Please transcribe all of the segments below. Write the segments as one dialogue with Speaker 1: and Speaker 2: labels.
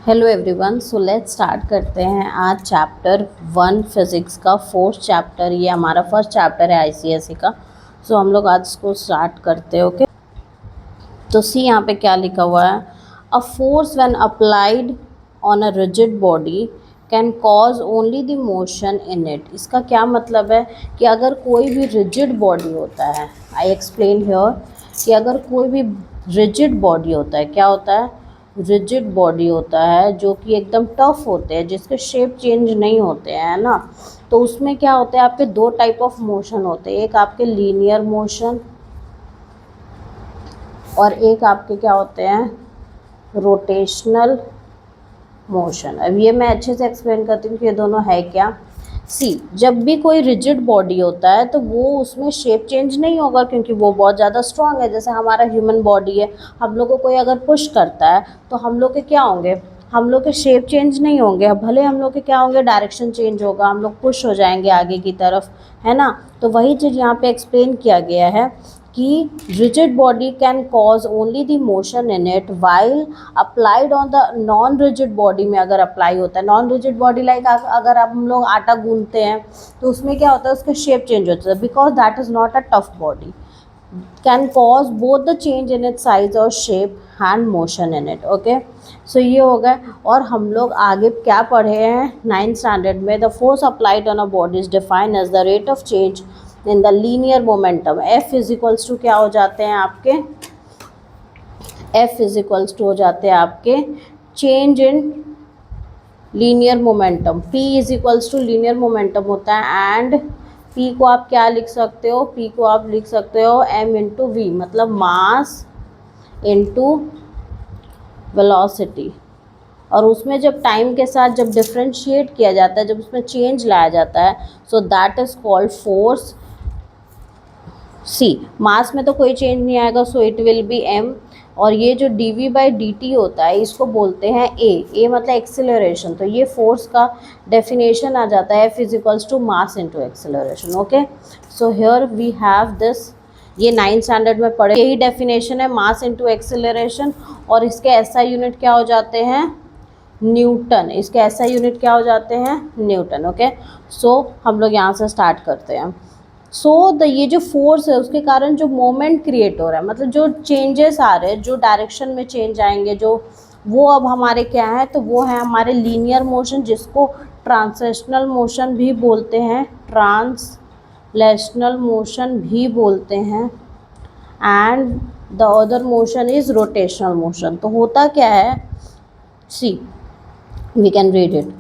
Speaker 1: Hello everyone, so let's start करते हैं आज चैप्टर 1 फिज़िक्स का फोर्थ चैप्टर। ये हमारा फर्स्ट चैप्टर है आईसीएसई का। सो हम लोग आज इसको स्टार्ट करते हैं। ओके, तो सी यहाँ पे क्या लिखा हुआ है, a force when applied on a rigid body can cause only the motion in it. इसका क्या मतलब है कि अगर कोई भी रिजिड बॉडी होता है, आई एक्सप्लेन हियर कि अगर कोई भी रिजिड बॉडी होता है, क्या होता है, रिजिड बॉडी होता है जो कि एकदम टफ होते हैं, जिसके शेप चेंज नहीं होते हैं ना, तो उसमें क्या होता है, आपके दो टाइप ऑफ मोशन होते हैं। एक आपके लीनियर मोशन और एक आपके क्या होते हैं, रोटेशनल मोशन। अब ये मैं अच्छे से एक्सप्लेन करती हूँ कि ये दोनों है क्या। सी, जब भी कोई रिजिड बॉडी होता है तो वो उसमें शेप चेंज नहीं होगा क्योंकि वो बहुत ज़्यादा स्ट्रांग है। जैसे हमारा ह्यूमन बॉडी है, हम लोग को कोई अगर पुश करता है तो हम लोग के क्या होंगे, हम लोग के शेप चेंज नहीं होंगे। भले हम लोग के क्या होंगे, डायरेक्शन चेंज होगा, हम लोग पुश हो जाएंगे आगे की तरफ, है ना। तो वही चीज़ यहाँ पे एक्सप्लेन किया गया है कि rigid body can cause only the motion in it while applied on the non rigid body में अगर अप्लाई होता है, नॉन रिजिड बॉडी लाइक अगर अब हम लोग आटा गूंथते हैं तो उसमें क्या होता है, उसके शेप चेंज होता है because that is not a tough body, can cause both the change in it size और shape and motion in it. Okay, so ये हो गया। और हम लोग आगे क्या पढ़े हैं 9th स्टैंडर्ड में, the force applied on a body is defined as the rate of change in the linear momentum. F is equals to क्या हो जाते हैं आपके, एफ इज इक्वल्स टू हो जाते हैं आपके change in linear momentum. P is equals to linear momentum होता है एंड पी को आप क्या लिख सकते हो, पी को आप लिख सकते हो एम इंटू वी, मतलब मास इंटू वेलोसिटी। और उसमें जब टाइम के साथ जब डिफ्रेंशिएट किया जाता है, जब उसमें चेंज लाया जाता है, so that is called force. See, mass में तो कोई चेंज नहीं आएगा, so it will be M. और ये जो D V by D T होता है इसको बोलते हैं ए मतलब एक्सेलरेशन। तो ये फोर्स का डेफिनेशन आ जाता है, F is equals to mass into acceleration. Okay, so here we have this, ये 9th स्टैंडर्ड में पढ़े, यही डेफिनेशन है, मास इंटू एक्सेलरेशन। और इसके एसआई यूनिट क्या हो जाते हैं, न्यूटन। इसके एसआई यूनिट क्या हो जाते हैं, न्यूटन। ओके, सो हम लोग यहाँ से स्टार्ट करते हैं। ये जो फोर्स है उसके कारण जो मोमेंट क्रिएट हो रहा है, मतलब जो चेंजेस आ रहे हैं, जो डायरेक्शन में चेंज आएंगे, जो वो अब हमारे क्या है, तो वो है हमारे लीनियर मोशन, जिसको ट्रांसलेशनल मोशन भी बोलते हैं, ट्रांसलेशनल मोशन भी बोलते हैं। And the other motion is rotational motion. तो होता क्या है, सी, we can read it.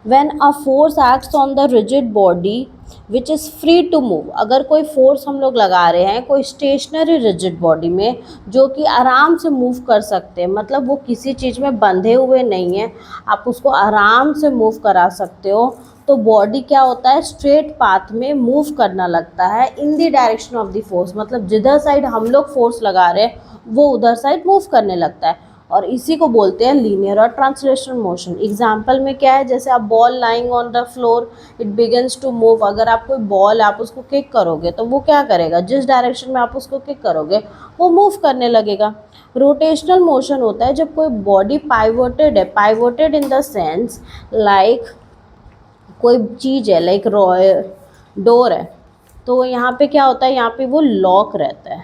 Speaker 1: When a force acts on the rigid body which is free to move, अगर कोई फोर्स हम लोग लगा रहे हैं कोई स्टेशनरी रिजिड बॉडी में जो कि आराम से मूव कर सकते हैं, मतलब वो किसी चीज़ में बंधे हुए नहीं है, आप उसको आराम से मूव करा सकते हो, तो बॉडी क्या होता है, स्ट्रेट पाथ में मूव करना लगता है in the direction of the force. मतलब जिधर साइड हम लोग फोर्स लगा रहे हैं वो उधर साइड मूव करने लगता है, और इसी को बोलते हैं लीनियर और ट्रांसलेशनल मोशन। एग्जाम्पल में क्या है, जैसे आप ball lying on the floor, it begins to move. अगर आप कोई बॉल आप उसको किक करोगे तो वो क्या करेगा, जिस डायरेक्शन में आप उसको किक करोगे वो मूव करने लगेगा। रोटेशनल मोशन होता है जब कोई बॉडी पाइवोटेड है, pivoted in the sense like कोई चीज़ है, लाइक डोर है, तो यहाँ पे क्या होता है, यहाँ पे वो लॉक रहता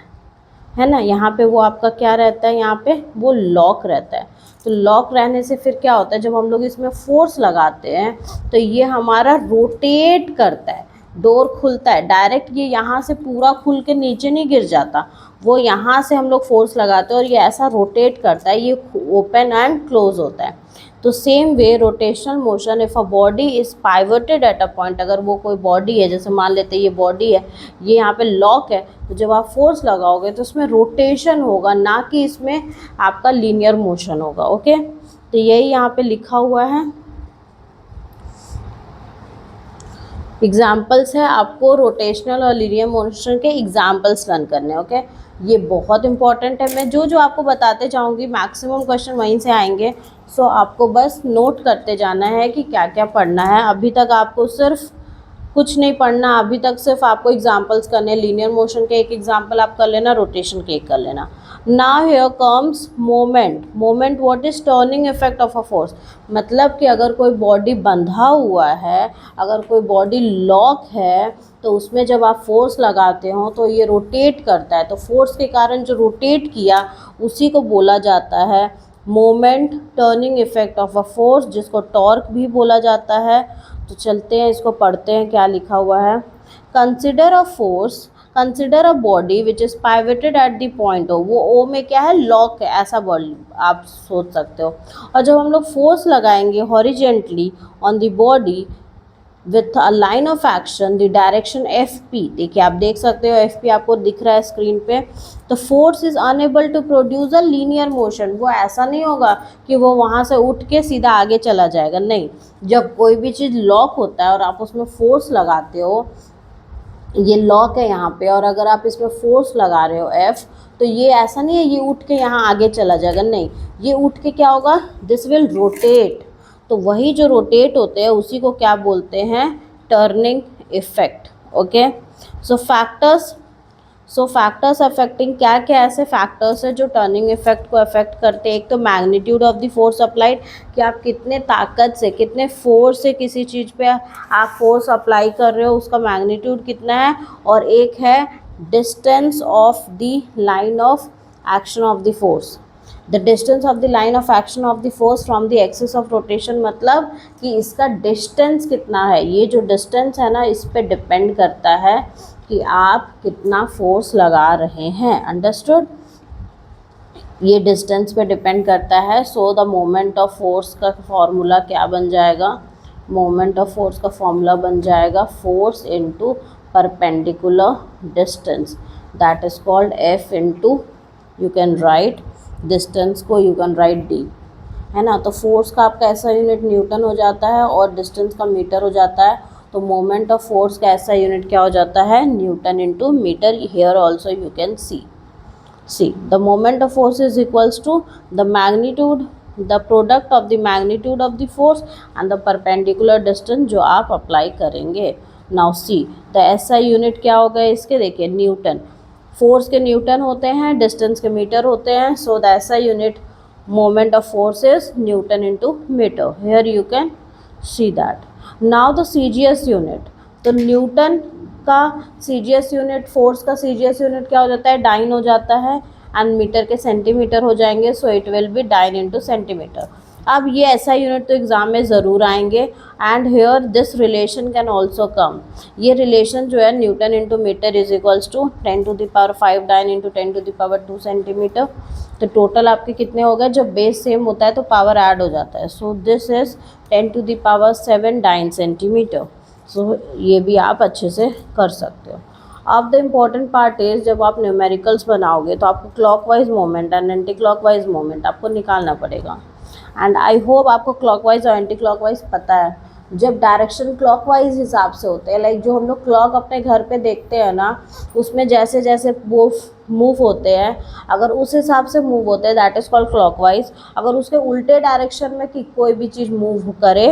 Speaker 1: है ना, यहाँ पे वो आपका क्या रहता है, यहाँ पे वो लॉक रहता है। तो लॉक रहने से फिर क्या होता है, जब हम लोग इसमें फोर्स लगाते हैं तो ये हमारा रोटेट करता है, डोर खुलता है डायरेक्ट, ये यहाँ से पूरा खुल के नीचे नहीं गिर जाता, वो यहाँ से हम लोग फोर्स लगाते हैं और ये ऐसा रोटेट करता है, ये ओपन एंड क्लोज होता है। तो same way rotational motion, if a body is pivoted at a point, अगर वो कोई बॉडी है, जैसे मान लेते हैं ये बॉडी है, ये यहाँ पे लॉक है, तो जब आप फोर्स लगाओगे तो उसमें रोटेशन होगा, ना कि इसमें आपका लीनियर मोशन होगा। ओके, तो यही यहाँ पे लिखा हुआ है, एग्जाम्पल्स है, आपको रोटेशनल और लीनियर मोशन के एग्जाम्पल्स लर्न करने। ओके, ये बहुत इंपॉर्टेंट है, मैं जो जो आपको बताते जाऊँगी मैक्सिमम क्वेश्चन वहीं से आएंगे। सो आपको बस नोट करते जाना है कि क्या क्या पढ़ना है। अभी तक आपको सिर्फ कुछ नहीं पढ़ना, अभी तक सिर्फ आपको एग्जाम्पल्स करने, लीनियर मोशन के एक एग्जाम्पल आप कर लेना, रोटेशन के एक कर लेना। Now here comes moment. Moment what is turning effect of a force. मतलब कि अगर कोई बॉडी बंधा हुआ है, अगर कोई बॉडी लॉक है, तो उसमें जब आप फोर्स लगाते हो तो ये रोटेट करता है, तो फोर्स के कारण जो रोटेट किया उसी को बोला जाता है moment turning effect of a force, जिसको टॉर्क भी बोला जाता है. तो चलते हैं, इसको पढ़ते हैं क्या लिखा हुआ है. Consider a force, consider a body which is pivoted at the point O. वो ओ में क्या है, लॉक है, ऐसा बॉडी आप सोच सकते हो. और जब हम लोग फोर्स लगाएंगे horizontally on the body with a line of action the direction F P, देखिए आप देख सकते हो एफ पी आपको दिख रहा है स्क्रीन पे. तो force is unable to produce a linear motion. वो ऐसा नहीं होगा कि वो वहाँ से उठ के सीधा आगे चला जाएगा, नहीं. जब कोई भी चीज़ लॉक होता है और आप उसमें फोर्स लगाते हो, ये लॉक है यहाँ पे, और अगर आप इसमें फोर्स लगा रहे हो एफ, तो ये ऐसा नहीं है ये उठ के यहाँ आगे चला जाएगा, नहीं. ये उठ के क्या होगा, दिस विल रोटेट. तो वही जो रोटेट होते हैं उसी को क्या बोलते हैं, टर्निंग इफेक्ट. ओके. सो फैक्टर्स अफेक्टिंग, क्या क्या ऐसे फैक्टर्स है जो टर्निंग इफेक्ट को अफेक्ट करते हैं. एक तो magnitude of the force applied, कि आप कितने ताकत से, कितने फोर्स से किसी चीज़ पे आप फोर्स अप्लाई कर रहे हो, उसका मैग्नीट्यूड कितना है. और एक है distance of the line of action of the force. The distance of the line of action of the force from the axis of rotation, मतलब कि इसका डिस्टेंस कितना है. ये जो डिस्टेंस है ना, इस पे डिपेंड करता है कि आप कितना फोर्स लगा रहे हैं. अंडरस्टूड. ये डिस्टेंस पे डिपेंड करता है. सो द मोमेंट ऑफ फोर्स का फॉर्मूला क्या बन जाएगा, मोमेंट ऑफ फोर्स का फॉर्मूला बन जाएगा force into perpendicular distance, that is called F into, you can write distance को, यू कैन राइट डी, है ना. तो फोर्स का आपका ऐसा यूनिट न्यूटन हो जाता है और डिस्टेंस का मीटर हो जाता है. तो मोमेंट ऑफ फोर्स का ऐसा यूनिट क्या हो जाता है, newton into metre. Here also you can see the moment of force is equals to the magnitude, the product of the magnitude of the force and the perpendicular distance जो आप apply करेंगे. Now see the SI unit क्या हो गए इसके, देखिए Newton. Force के Newton होते हैं, डिस्टेंस के मीटर होते हैं. So the SI unit moment of force is newton into metre. Here you can see that. Now the CGS unit, तो न्यूटन का CGS यूनिट, फोर्स का CGS यूनिट क्या हो जाता है, डाइन हो जाता है, एंड मीटर के सेंटीमीटर हो जाएंगे. So it will be dyne into centimetre. अब ये ऐसा यूनिट तो एग्जाम में ज़रूर आएंगे. And here this relation can also come. ये रिलेशन जो है newton into metre is equals to 10⁵ dyne into 10⁻² centimetre. तो टोटल आपके कितने हो गए, जब बेस सेम होता है तो पावर ऐड हो जाता है. So this is 10⁷ dyne centimetre. So ये भी आप अच्छे से कर सकते हो. अब द इम्पॉर्टेंट पार्ट इज, जब आप न्यूमेरिकल्स बनाओगे तो आपको clockwise moment and anti clockwise moment आपको निकालना पड़ेगा. एंड आई होप आपको क्लॉकवाइज और एंटी क्लॉकवाइज पता है. जब डायरेक्शन क्लॉकवाइज हिसाब से होते हैं, लाइक जो हम लोग क्लॉक अपने घर पे देखते हैं ना, उसमें जैसे जैसे वो मूव होते हैं, अगर उस हिसाब से मूव होते हैं दैट इज़ कॉल्ड क्लॉकवाइज. अगर उसके उल्टे डायरेक्शन में कि कोई भी चीज़ मूव करे,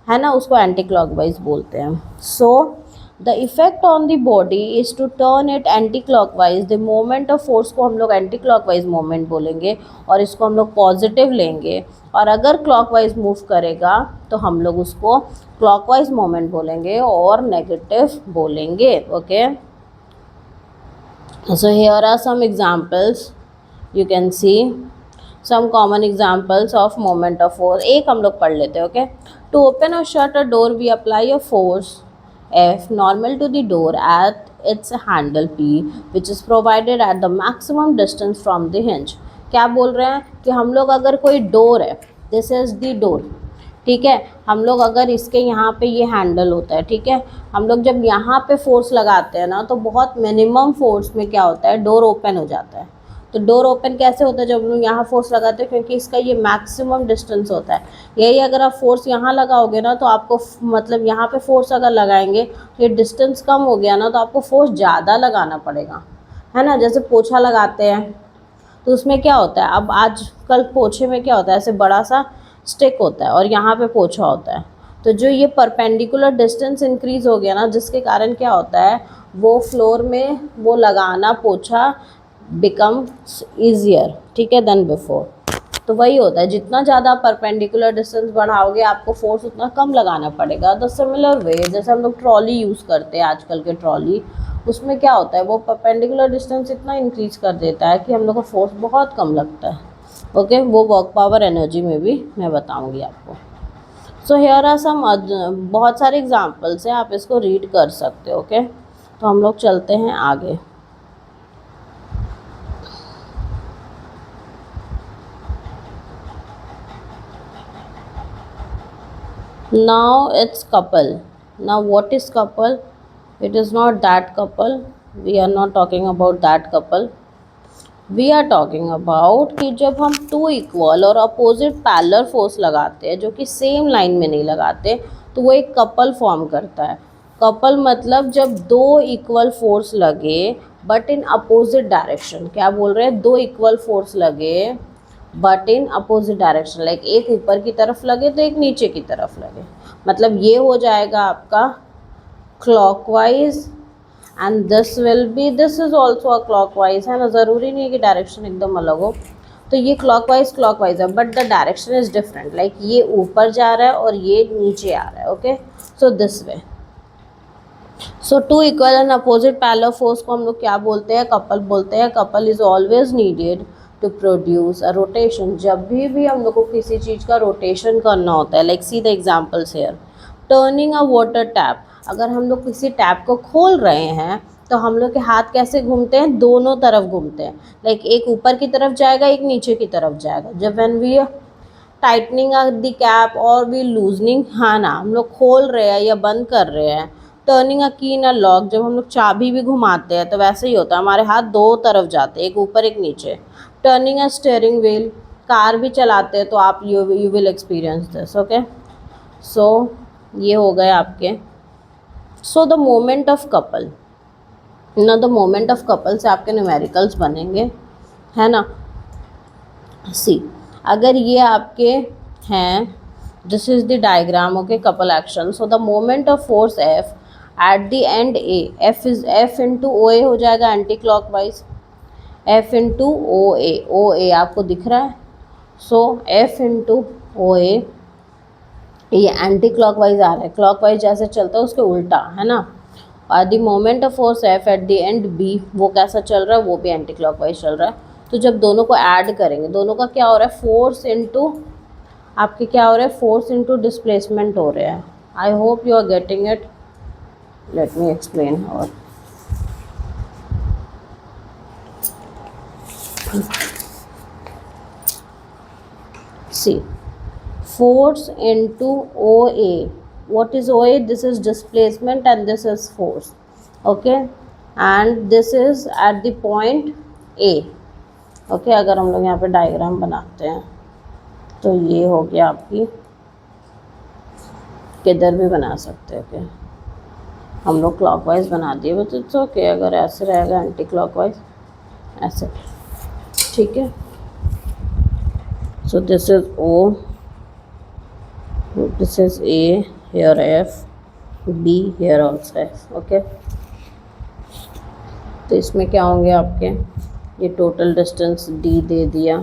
Speaker 1: है ना, उसको एंटी क्लॉकवाइज बोलते हैं. So the effect on the body is to turn it anti clockwise. The moment of force को हम लोग एंटी क्लॉकवाइज मोमेंट बोलेंगे और इसको हम लोग पॉजिटिव लेंगे. और अगर क्लॉकवाइज मूव करेगा तो हम लोग उसको क्लॉकवाइज मोमेंट बोलेंगे और नेगेटिव बोलेंगे. Okay. So here are some examples, you can see some common examples of moment of force. एक हम लोग पढ़ लेते हैं. Okay. To open or shut a door we apply a force F normal to the door at its handle P which is provided at the maximum distance from the hinge. क्या बोल रहे हैं कि हम लोग अगर कोई डोर है, दिस इज द डोर, ठीक है, हम लोग अगर इसके यहाँ पे ये हैंडल होता है, ठीक है, हम लोग जब यहाँ पे फोर्स लगाते हैं ना तो बहुत मिनिमम फोर्स में क्या होता है, डोर ओपन हो जाता है. तो डोर ओपन कैसे होता है, जब हम लोग यहाँ फोर्स लगाते हैं, क्योंकि इसका ये मैक्सिमम डिस्टेंस होता है. यही अगर आप फोर्स यहाँ लगाओगे ना तो आपको मतलब यहाँ पे फोर्स अगर लगाएंगे तो ये डिस्टेंस कम हो गया ना, तो आपको फोर्स ज़्यादा लगाना पड़ेगा, है ना. जैसे पोछा लगाते हैं तो उसमें क्या होता है, अब आजकल पोछे में क्या होता है, ऐसे बड़ा सा स्टिक होता है और यहाँ पे पोछा होता है. तो जो ये परपेंडिकुलर डिस्टेंस इंक्रीज़ हो गया ना, जिसके कारण क्या होता है, वो फ्लोर में वो लगाना पोछा बिकम्स ईजियर, ठीक है, देन बिफोर। तो वही होता है, जितना ज़्यादा परपेंडिकुलर डिस्टेंस बढ़ाओगे आपको फोर्स उतना कम लगाना पड़ेगा। द सिमिलर वे, जैसे हम लोग ट्रॉली यूज़ करते हैं आजकल के ट्रॉली, उसमें क्या होता है, वो परपेंडिकुलर डिस्टेंस इतना इंक्रीज कर देता है कि हम लोग को फोर्स बहुत कम लगता है। ओके, वो वर्क पावर एनर्जी में भी मैं बताऊंगी आपको। सो हियर आर सम, बहुत सारे एग्जांपल्स हैं, आप इसको रीड कर सकते हो। ओके, तो हम लोग चलते हैं आगे। Now it's couple. Now what is couple? It is not that couple. We are not talking about that couple. We are talking about कि जब हम टू इक्वल और अपोजिट पैरेलल फोर्स लगाते हैं जो कि सेम लाइन में नहीं लगाते, तो वो एक कपल फॉर्म करता है। कपल मतलब जब दो इक्वल फोर्स लगे बट इन अपोजिट डायरेक्शन। क्या बोल रहे हैं, दो इक्वल फोर्स लगे but in opposite direction, like एक ऊपर की तरफ लगे तो एक नीचे की तरफ लगे। मतलब ये हो जाएगा आपका clockwise and this will be, this is also a clockwise, है ना, ज़रूरी नहीं है कि डायरेक्शन एकदम अलग हो। तो ये क्लॉकवाइज है but the direction is different, like ये ऊपर जा रहा है और ये नीचे आ रहा है। Okay, so this way. So two equal and opposite parallel force को हम लोग क्या बोलते हैं, कपल बोलते हैं। Couple is always needed to produce a rotation. जब भी हम लोग को किसी चीज़ का रोटेशन करना होता है, like see the examples here, turning a water tap. अगर हम लोग किसी टैप को खोल रहे हैं तो हम लोग के हाथ कैसे घूमते हैं, दोनों तरफ घूमते हैं, लाइक एक ऊपर की तरफ जाएगा एक नीचे की तरफ जाएगा। जब when we tightening the cap और वी लूजनिंग, हाँ ना, हम लोग खोल रहे हैं या बंद कर रहे हैं। टर्निंग अ की इन अ लॉक, जब हम लोग चाबी भी घुमाते हैं तो वैसे ही होता है, हमारे हाथ दो तरफ जाते हैं, एक ऊपर एक नीचे। Turning a steering wheel, car भी चलाते हैं तो आप you will experience this. Okay, so ये हो गए आपके। So the moment of couple ना, द मोमेंट ऑफ कपल से आपके न्यूमेरिकल्स बनेंगे, है ना। सी, अगर ये आपके हैं, this is the diagram. Okay, couple action. So the moment of force F at the end A, F is F into O A हो जाएगा anticlockwise, F into O A आपको दिख रहा है। सो एफ इंटू ओ ए, ये anti clockwise आ रहा है, clockwise जैसे चलता है उसके उल्टा, है ना। और the moment of force F at the end B, वो कैसा चल रहा है, वो भी एंटी क्लॉकवाइज चल रहा है। तो जब दोनों को ऐड करेंगे, दोनों का क्या हो रहा है, फोर्स इंटू आपके क्या हो रहा है, फोर्स इंटू डिस्प्लेसमेंट हो रहा है। I hope you are getting it, let me explain. और see, force into OA. What is OA? This is displacement and this is force. Okay, and this is at the point A. Okay, अगर हम लोग यहाँ पे diagram बनाते हैं तो ये हो गया आपकी, किधर भी बना सकते हैं। ओके, हम लोग क्लॉकवाइज बना दिए, बट इट्स ओके, अगर ऐसे रहेगा एंटी क्लॉकवाइज ऐसे, ठीक है। So this is O, this is A, here F, B, here also F. Okay, तो इसमें क्या होंगे आपके, ये टोटल डिस्टेंस D दे दिया।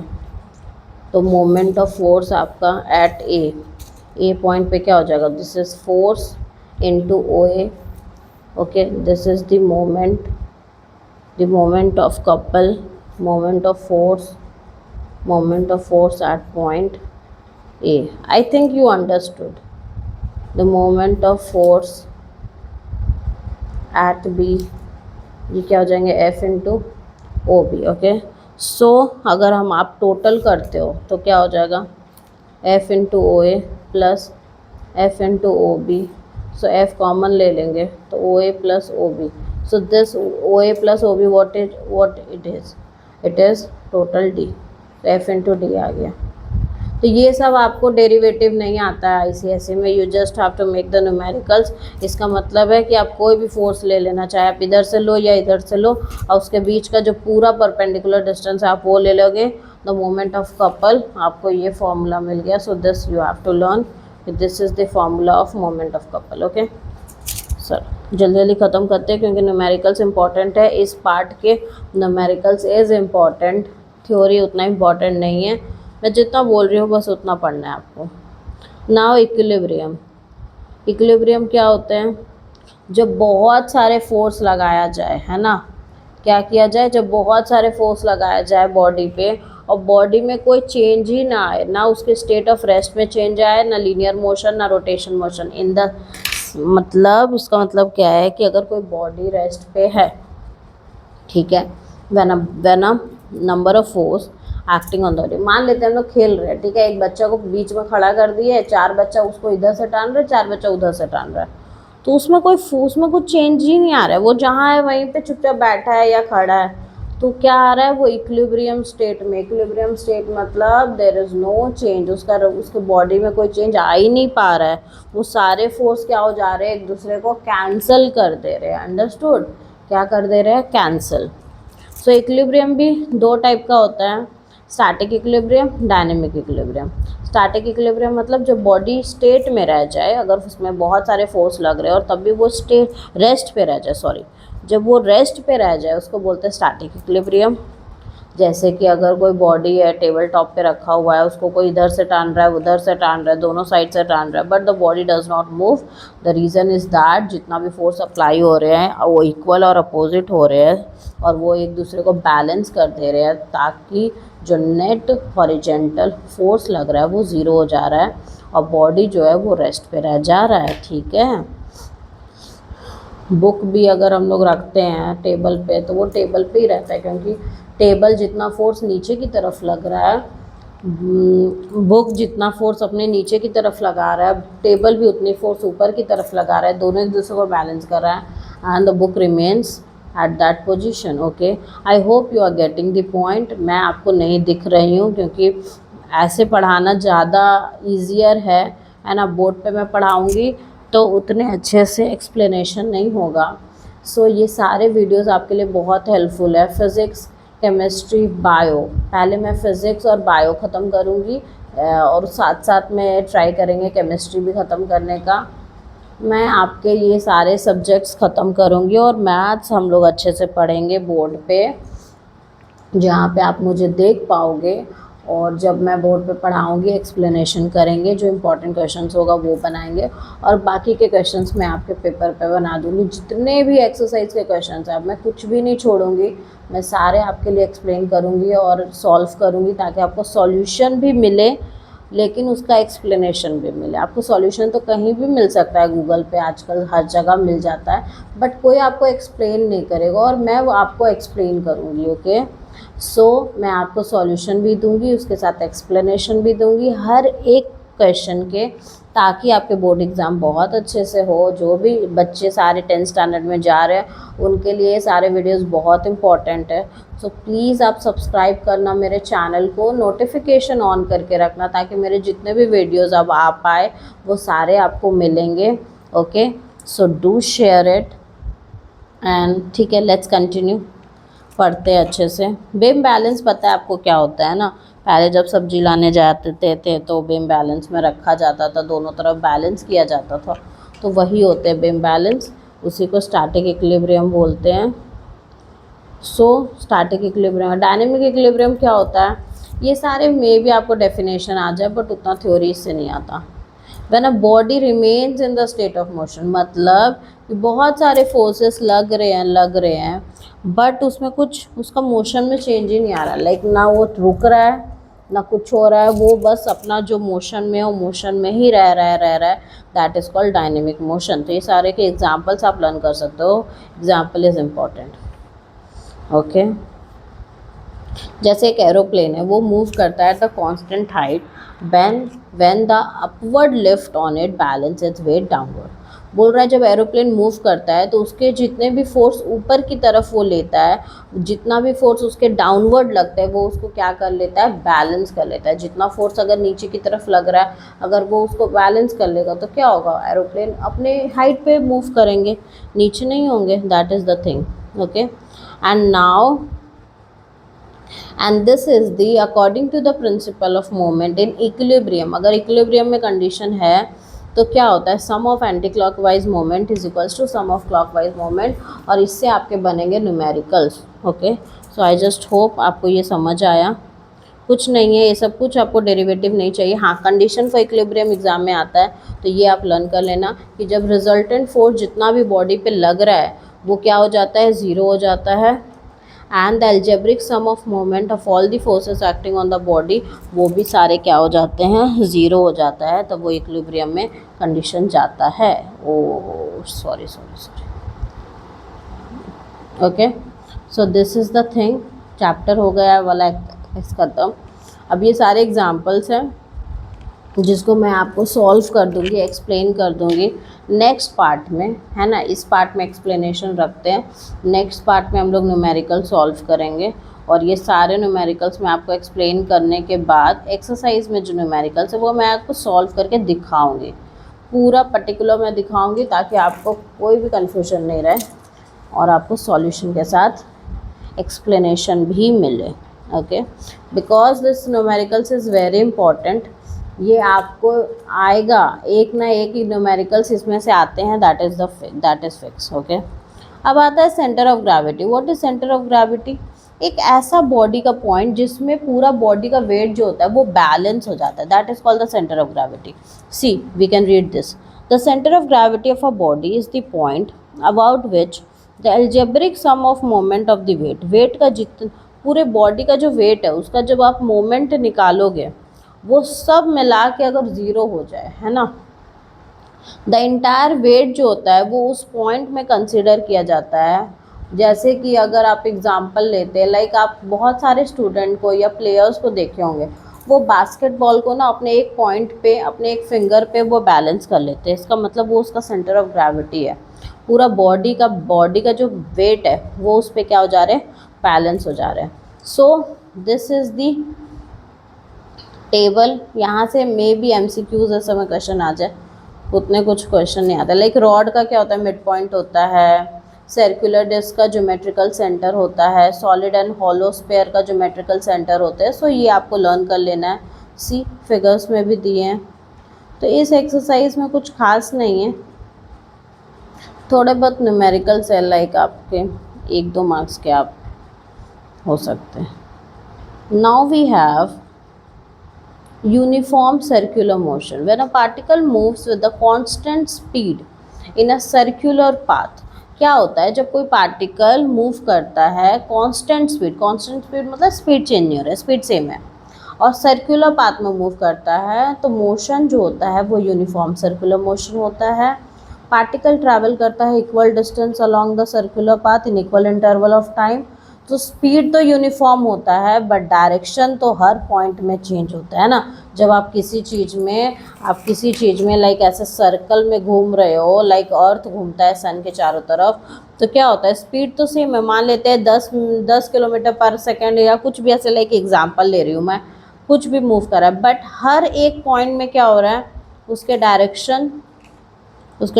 Speaker 1: तो मोमेंट ऑफ फोर्स आपका एट ए पॉइंट पे क्या हो जाएगा, this is force into O A. Okay, this is the moment of couple, moment of force, moment of force at point A. I think you understood. The moment of force at B, ये क्या हो जाएंगे, F into O B. Okay, so अगर हम आप total करते हो तो क्या हो जाएगा, F into O A plus F into O B. So F common ले लेंगे तो O A plus O B. So this O A plus O B what it is, it is total D। तो F into D आ गया। तो ये सब आपको डेरिवेटिव नहीं आता है आईसीएसई में, you just have to make the numericals. इसका मतलब है कि आप कोई भी फोर्स ले लेना, चाहे आप इधर से लो या इधर से लो, और उसके बीच का जो पूरा परपेंडिकुलर डिस्टेंस है आप वो ले लोगे। द मोमेंट ऑफ कपल, आपको ये फॉर्मूला मिल गया। So this you have to learn, this is the formula of moment of couple. Okay sir. जल्दी जल्दी ख़त्म करते हैं क्योंकि न्यूमेरिकल्स इंपॉर्टेंट है इस पार्ट के। न्यूमेरिकल्स इज़ इम्पॉर्टेंट, थ्योरी उतना इम्पॉर्टेंट नहीं है। मैं जितना बोल रही हूँ बस उतना पढ़ना है आपको। Now equilibrium. इक्विलिब्रियम क्या होते हैं? जब बहुत सारे फोर्स लगाया जाए, है ना, क्या किया जाए, जब बहुत सारे फोर्स लगाया जाए बॉडी पे और बॉडी में कोई चेंज ही ना आए, ना उसके स्टेट ऑफ रेस्ट में चेंज आए, ना लीनियर मोशन ना रोटेशन मोशन इन द, मतलब उसका मतलब क्या है कि अगर कोई बॉडी रेस्ट पे है, ठीक है, when a number of force acting on the body, मान लेते हैं हम लोग खेल रहे हैं, ठीक है, एक बच्चा को बीच में खड़ा कर दिए, 4 बच्चा उसको इधर से टान रहे, 4 बच्चा उधर से टान रहा है, तो उसमें कुछ चेंज ही नहीं आ रहा है, वो जहाँ है वहीं पे चुपचाप बैठा है या खड़ा है, तो क्या आ रहा है, वो इक्विलिब्रियम स्टेट में। इक्विलिब्रियम स्टेट मतलब देयर इज़ नो चेंज, उसके बॉडी में कोई चेंज आ ही नहीं पा रहा है, वो सारे फोर्स क्या हो जा रहे हैं, एक दूसरे को कैंसिल कर दे रहे हैं। अंडरस्टूड? क्या कर दे रहे हैं? कैंसिल। सो इक्विलिब्रियम भी 2 टाइप का होता है, static equilibrium, dynamic equilibrium. Static equilibrium मतलब जब बॉडी स्टेट में रह जाए, अगर उसमें बहुत सारे फोर्स लग रहे हैं और तब भी वो रेस्ट पे रह जाए, सॉरी, जब वो रेस्ट पे रह जाए उसको बोलते हैं स्टैटिक इक्विलिब्रियम। जैसे कि अगर कोई बॉडी है, टेबल टॉप पे रखा हुआ है, उसको कोई इधर से टान रहा है, उधर से टान रहा है, दोनों साइड से टान रहा है, but the body does not move. The reason is that जितना भी फोर्स अप्लाई हो रहे हैं वो इक्वल और अपोजिट हो रहे हैं और वो एक दूसरे को बैलेंस कर दे रहे हैं, ताकि जो नेट हॉरिजेंटल फोर्स लग रहा है वो ज़ीरो हो जा रहा है और बॉडी जो है वो रेस्ट पे रह जा रहा है। ठीक है। बुक भी अगर हम लोग रखते हैं टेबल पे तो वो टेबल पे ही रहता है, क्योंकि टेबल जितना फोर्स नीचे की तरफ लग रहा है, बुक जितना फोर्स अपने नीचे की तरफ लगा रहा है, टेबल भी उतनी फोर्स ऊपर की तरफ लगा रहा है, दोनों एक दूसरे को बैलेंस कर रहा है and the book remains at that position. Okay, I hope you are getting the point. मैं आपको नहीं दिख रही हूँ क्योंकि ऐसे पढ़ाना ज़्यादा ईजियर है ना, बोर्ड पे मैं पढ़ाऊँगी तो उतने अच्छे से एक्सप्लेनेशन नहीं होगा। सो ये सारे वीडियोस आपके लिए बहुत हेल्पफुल है। फिज़िक्स, केमिस्ट्री, बायो, पहले मैं फ़िज़िक्स और बायो ख़त्म करूँगी और साथ साथ में ट्राई करेंगे केमिस्ट्री भी ख़त्म करने का। मैं आपके ये सारे सब्जेक्ट्स ख़त्म करूँगी और मैथ्स हम लोग अच्छे से पढ़ेंगे बोर्ड पे, जहाँ पे आप मुझे देख पाओगे और जब मैं बोर्ड पे पढ़ाऊँगी एक्सप्लेनेशन करेंगे, जो इम्पोर्टेंट क्वेश्चंस होगा वो बनाएंगे और बाकी के क्वेश्चंस मैं आपके पेपर पे बना दूँगी। जितने भी एक्सरसाइज के क्वेश्चंस हैं मैं कुछ भी नहीं छोड़ूंगी, मैं सारे आपके लिए एक्सप्लेन करूँगी और सॉल्व करूँगी ताकि आपको सॉल्यूशन भी मिले, लेकिन उसका एक्सप्लेनेशन भी मिले। आपको सॉल्यूशन तो कहीं भी मिल सकता है, गूगल पे आजकल हर जगह मिल जाता है, बट कोई आपको एक्सप्लेन नहीं करेगा और मैं वो आपको एक्सप्लेन करूँगी। ओके, सो मैं आपको सॉल्यूशन भी दूंगी, उसके साथ एक्सप्लेनेशन भी दूंगी हर एक क्वेश्चन के, ताकि आपके बोर्ड एग्ज़ाम बहुत अच्छे से हो। जो भी बच्चे सारे 10th स्टैंडर्ड में जा रहे हैं उनके लिए सारे वीडियोस बहुत इंपॉर्टेंट है। सो प्लीज़ आप सब्सक्राइब करना मेरे चैनल को, नोटिफिकेशन ऑन करके रखना ताकि मेरे जितने भी वीडियोस अब आ पाए वो सारे आपको मिलेंगे। Okay, so do share it and ठीक है, लेट्स कंटिन्यू पढ़ते हैं अच्छे से। बीम बैलेंस पता है आपको क्या होता है ना? पहले जब सब्जी लाने जाते थे तो बीम बैलेंस में रखा जाता था, दोनों तरफ बैलेंस किया जाता था, तो वही होते हैं बीम बैलेंस, उसी को स्टैटिक इक्विलिब्रियम बोलते हैं। So static equilibrium. Dynamic equilibrium क्या होता है? ये सारे में भी आपको डेफिनेशन आ जाए बट उतना थ्योरी इससे नहीं आता। When a body remains in the state of motion, मतलब कि बहुत सारे फोर्सेस लग रहे हैं बट उसमें कुछ उसका मोशन में चेंज ही नहीं आ रहा, लाइक ना वो रुक रहा है ना कुछ हो रहा है, वो बस अपना जो मोशन में है वो मोशन में ही रह रहा है, that is called dynamic motion. तो ये सारे के एग्जाम्पल्स आप लर्न कर सकते हो, एग्जाम्पल इज़ इम्पॉर्टेंट। ओके, जैसे एक एरोप्लेन है वो मूव करता है at the constant height when the upward lift on it balance its weight downward. बोल रहा है जब एरोप्लेन मूव करता है तो उसके जितने भी फोर्स ऊपर की तरफ वो लेता है, जितना भी फोर्स उसके डाउनवर्ड लगता है वो उसको क्या कर लेता है, बैलेंस कर लेता है। जितना फोर्स अगर नीचे की तरफ लग रहा है अगर वो उसको बैलेंस कर लेगा तो क्या होगा, एरोप्लेन अपने हाइट पे मूव करेंगे, नीचे नहीं होंगे। That is the thing. Okay, and now and this is the according to the principle of moment in equilibrium. अगर इक्विलिब्रियम में कंडीशन है तो क्या होता है, sum of anticlockwise moment is equals to sum of clockwise moment, और इससे आपके बनेंगे numericals. Okay, so I just hope आपको ये समझ आया। कुछ नहीं है, ये सब कुछ आपको डेरिवेटिव नहीं चाहिए। हाँ, कंडीशन फॉर इक्विलिब्रियम एग्जाम में आता है, तो ये आप लर्न कर लेना कि जब रिजल्टेंट फोर्स जितना भी बॉडी पे लग रहा है वो क्या हो जाता है, ज़ीरो हो जाता है। And the algebraic sum of moment of all the forces acting on the body, वो भी सारे क्या हो जाते हैं, ज़ीरो हो जाता है, तब वो इक्विलिब्रियम में कंडीशन जाता है। Oh sorry sorry sorry. Okay, so this is the thing, chapter हो गया वाला इसका खत्म। अब ये सारे एग्जाम्पल्स हैं जिसको मैं आपको सॉल्व कर दूंगी, एक्सप्लेन कर दूंगी नेक्स्ट पार्ट में, है ना। इस पार्ट में एक्सप्लेनेशन रखते हैं, नेक्स्ट पार्ट में हम लोग न्यूमेरिकल सॉल्व करेंगे। और ये सारे न्यूमेरिकल्स मैं आपको एक्सप्लेन करने के बाद एक्सरसाइज में जो न्यूमेरिकल्स है वो मैं आपको सॉल्व करके दिखाऊंगी, पूरा पर्टिकुलर मैं दिखाऊंगी, ताकि आपको कोई भी कन्फ्यूजन नहीं रहे और आपको सॉल्यूशन के साथ एक्सप्लेनेशन भी मिले। Okay, because this numericals is very important. ये आपको आएगा, एक ना एक ही न्यूमेरिकल्स इसमें से आते हैं, दैट इज़ फिक्स। ओके, अब आता है centre of gravity. What is centre of gravity? एक ऐसा बॉडी का पॉइंट जिसमें पूरा बॉडी का वेट जो होता है वो बैलेंस हो जाता है, that is called the centre of gravity. See, we can read this, the centre of gravity of a body is the point about which the algebraic sum of moment of the weight, weight का जितना पूरे body का जो wait है उसका जब आप moment निकालोगे वो सब मिला के अगर ज़ीरो हो जाए, है ना, द इंटायर वेट जो होता है वो उस पॉइंट में कंसिडर किया जाता है। जैसे कि अगर आप एग्जांपल लेते हैं, लाइक आप बहुत सारे स्टूडेंट को या प्लेयर्स को देखे होंगे, वो बास्केटबॉल को ना अपने एक पॉइंट पे, अपने एक फिंगर पे वो बैलेंस कर लेते हैं, इसका मतलब वो उसका सेंटर ऑफ ग्रेविटी है। पूरा बॉडी का जो वेट है वो उस पर क्या हो जा रहे हैं, बैलेंस हो जा रहे हैं। सो दिस इज़ दी टेबल। यहाँ से मे बी MCQs ऐसे में क्वेश्चन आ जाए, उतने कुछ क्वेश्चन नहीं आता। लाइक रॉड का क्या होता है, मिड पॉइंट होता है, सर्कुलर डिस्क का ज्योमेट्रिकल सेंटर होता है, सॉलिड एंड हॉलो स्फीयर का ज्योमेट्रिकल सेंटर होता है। सो ये आपको लर्न कर लेना है। सी, फिगर्स में भी दिए हैं, तो इस एक्सरसाइज में कुछ खास नहीं है, थोड़े बहुत न्यूमेरिकल्स है, लाइक आपके 1-2 मार्क्स के आप हो सकते हैं। Now we have uniform circular motion. When a particle moves with a constant speed in a circular path, क्या होता है जब कोई पार्टिकल मूव करता है कांस्टेंट स्पीड मतलब स्पीड चेंज नहीं हो रहा है, स्पीड सेम है, और सर्कुलर पाथ में मूव करता है, तो मोशन जो होता है वो यूनिफॉर्म सर्कुलर मोशन होता है। पार्टिकल ट्रैवल करता है equal distance along the circular path in equal interval of time. तो स्पीड तो यूनिफॉर्म होता है बट डायरेक्शन तो हर पॉइंट में चेंज होता है ना। जब आप किसी चीज़ में लाइक ऐसे सर्कल में घूम रहे हो, लाइक अर्थ घूमता है सन के चारों तरफ, तो क्या होता है, स्पीड तो सेम है, मान लेते हैं 10 किलोमीटर पर सेकेंड या कुछ भी ऐसे, लाइक एग्जाम्पल ले रही हूँ मैं, कुछ भी मूव कर रहा है, बट हर एक पॉइंट में क्या हो रहा है, उसके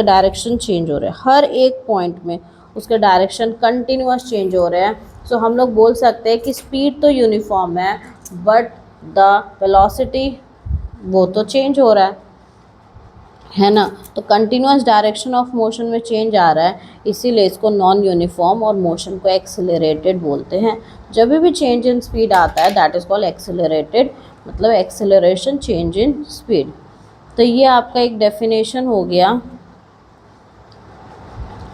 Speaker 1: डायरेक्शन चेंज हो रहे हैं, हर एक पॉइंट में उसके डायरेक्शन कंटिन्यूअस चेंज हो रहे हैं। सो हम लोग बोल सकते हैं कि स्पीड तो यूनिफॉर्म है बट द वेलोसिटी वो तो चेंज हो रहा है ना। तो कंटिन्यूअस डायरेक्शन ऑफ मोशन में चेंज आ रहा है, इसीलिए इसको नॉन यूनिफॉर्म और मोशन को एक्सेलरेटेड बोलते हैं। जब भी चेंज इन स्पीड आता है दैट इज़ कॉल्ड एक्सेलरेटेड, मतलब एक्सेलरेशन चेंज इन स्पीड। तो ये आपका एक डेफिनेशन हो गया।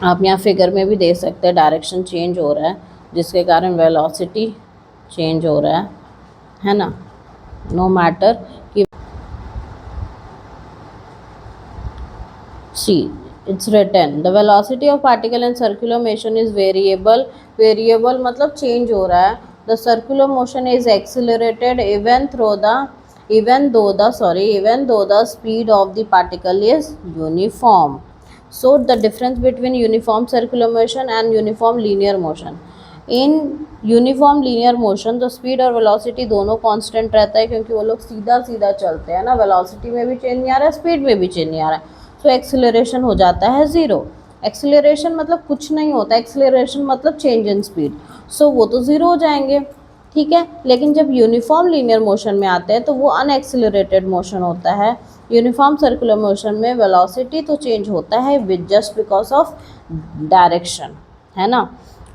Speaker 1: आप यहाँ फिगर में भी देख सकते हैं, डायरेक्शन चेंज हो रहा है जिसके कारण वेलोसिटी चेंज हो रहा है ना। नो मैटर कि see it's written the velocity of particle in circular motion is variable मतलब चेंज हो रहा है। The circular motion is accelerated even though the speed of the particle is uniform. So the difference between uniform circular motion and uniform linear motion, in uniform linear motion the speed और velocity दोनों constant रहता है, क्योंकि वो लोग सीधा सीधा चलते हैं ना, velocity में भी चेंज नहीं आ रहा है, स्पीड में भी चेंज नहीं आ रहा है, सो एक्सेलरेशन हो जाता है ज़ीरो। एक्सेलरेशन मतलब कुछ नहीं होता, एक्सेलरेशन मतलब चेंज इन स्पीड, सो वो तो ज़ीरो हो जाएंगे, ठीक है। लेकिन जब यूनिफॉर्म लीनियर मोशन में आते हैं तो वो अनएक्सेलरेटेड मोशन होता है, यूनिफॉर्म सर्कुलर मोशन में वेलोसिटी तो चेंज होता है with just because of direction, है ना।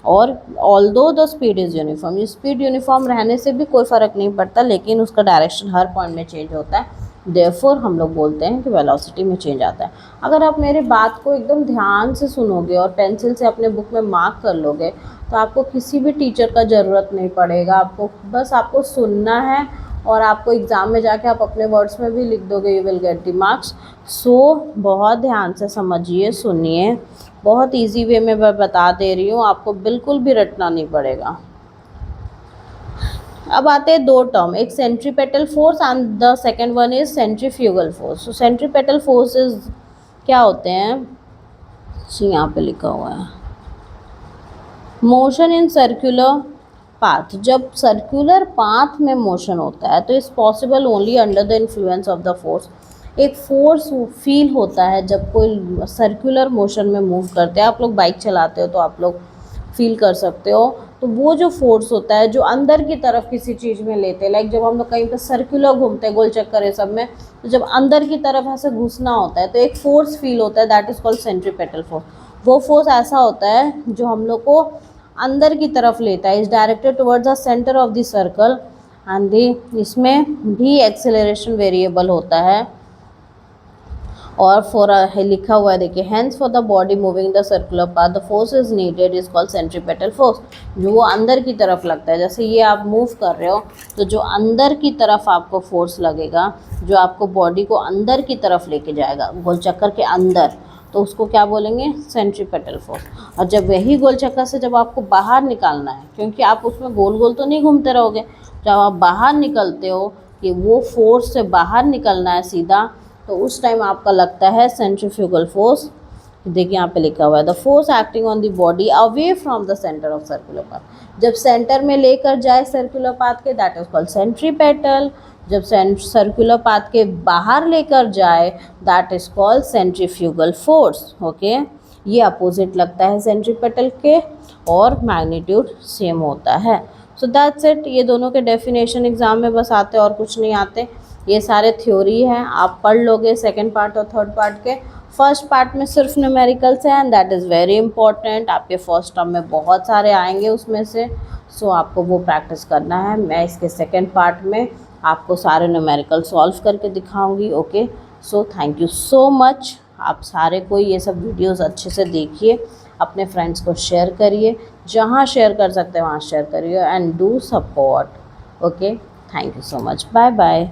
Speaker 1: और although the speed is uniform, speed uniform रहने से भी कोई फ़र्क नहीं पड़ता, लेकिन उसका डायरेक्शन हर पॉइंट में चेंज होता है, देयरफॉर हम लोग बोलते हैं कि वेलोसिटी में चेंज आता है। अगर आप मेरी बात को एकदम ध्यान से सुनोगे और पेंसिल से अपने बुक में मार्क कर लोगे तो आपको किसी भी टीचर का ज़रूरत नहीं पड़ेगा, आपको सुनना है और आपको एग्ज़ाम में जाके आप अपने वर्ड्स में भी लिख दोगे, you will get the marks. So बहुत ध्यान से समझिए, सुनिए, बहुत इजी वे में मैं बता दे रही हूँ, आपको बिल्कुल भी रटना नहीं पड़ेगा। अब आते हैं दो टर्म, एक centripetal force and the second one is centrifugal force. So centripetal force is क्या होते हैं जी, यहाँ पे लिखा हुआ है मोशन इन सर्कुलर पाथ। जब सर्कुलर पाथ में मोशन होता है तो it's possible only under the influence of the force. एक फोर्स फील होता है जब कोई सर्कुलर मोशन में मूव करते हैं, आप लोग बाइक चलाते हो तो आप लोग फील कर सकते हो, तो वो जो फोर्स होता है जो अंदर की तरफ किसी चीज़ में लेते हैं, लाइक जब हम लोग कहीं पे सर्कुलर घूमते हैं गोल चक्कर ये सब में, तो जब अंदर की तरफ ऐसे घुसना होता है तो एक फोर्स फील होता है, that is called centripetal force. वो फोर्स ऐसा होता है जो हम लोग को अंदर की तरफ लेता है, is directed towards the centre of the circle and इसमें भी एक्सेलरेशन वेरिएबल होता है। और फॉर लिखा हुआ है देखिए, hence for the body moving the circular path the force is needed is called centripetal force. जो वो अंदर की तरफ लगता है, जैसे ये आप मूव कर रहे हो तो जो अंदर की तरफ आपको फोर्स लगेगा, जो आपको बॉडी को अंदर की तरफ लेके जाएगा गोल चक्कर के अंदर, तो उसको क्या बोलेंगे, सेंट्रीपेटल फोर्स। और जब वही गोल चक्कर से जब आपको बाहर निकालना है, क्योंकि आप उसमें गोल गोल तो नहीं घूमते रहोगे, जब आप बाहर निकलते हो कि वो फोर्स से बाहर निकलना है सीधा, तो उस टाइम आपका लगता है सेंट्रीफ्यूगल फोर्स। देखिए यहाँ पे लिखा हुआ है the force acting on the body away from the centre of circular path. जब सेंटर में लेकर जाए सर्कुलर पाथ के, दैट इज कॉल्ड सेंट्रीपेटल। जब सर्कुलर पाथ के बाहर लेकर जाए, that is called centrifugal force. Okay, ये अपोजिट लगता है सेंट्रीपेटल के और मैग्नीट्यूड सेम होता है। So that's it. ये दोनों के डेफिनेशन एग्जाम में बस आते और कुछ नहीं आते, ये सारे थ्योरी हैं, आप पढ़ लोगे सेकंड पार्ट और थर्ड पार्ट के। फर्स्ट पार्ट में सिर्फ न्यूमेरिकल्स हैं and that is very important, आपके फर्स्ट टर्म में बहुत सारे आएंगे उसमें से, सो आपको वो प्रैक्टिस करना है। मैं इसके सेकंड पार्ट में आपको सारे न्यूमेरिकल सॉल्व करके दिखाऊंगी। Okay, so thank you so much. आप सारे कोई ये सब वीडियोस अच्छे से देखिए, अपने फ्रेंड्स को शेयर करिए, जहाँ शेयर कर सकते हैं वहाँ शेयर करिए and do support. Okay, thank you so much, bye bye.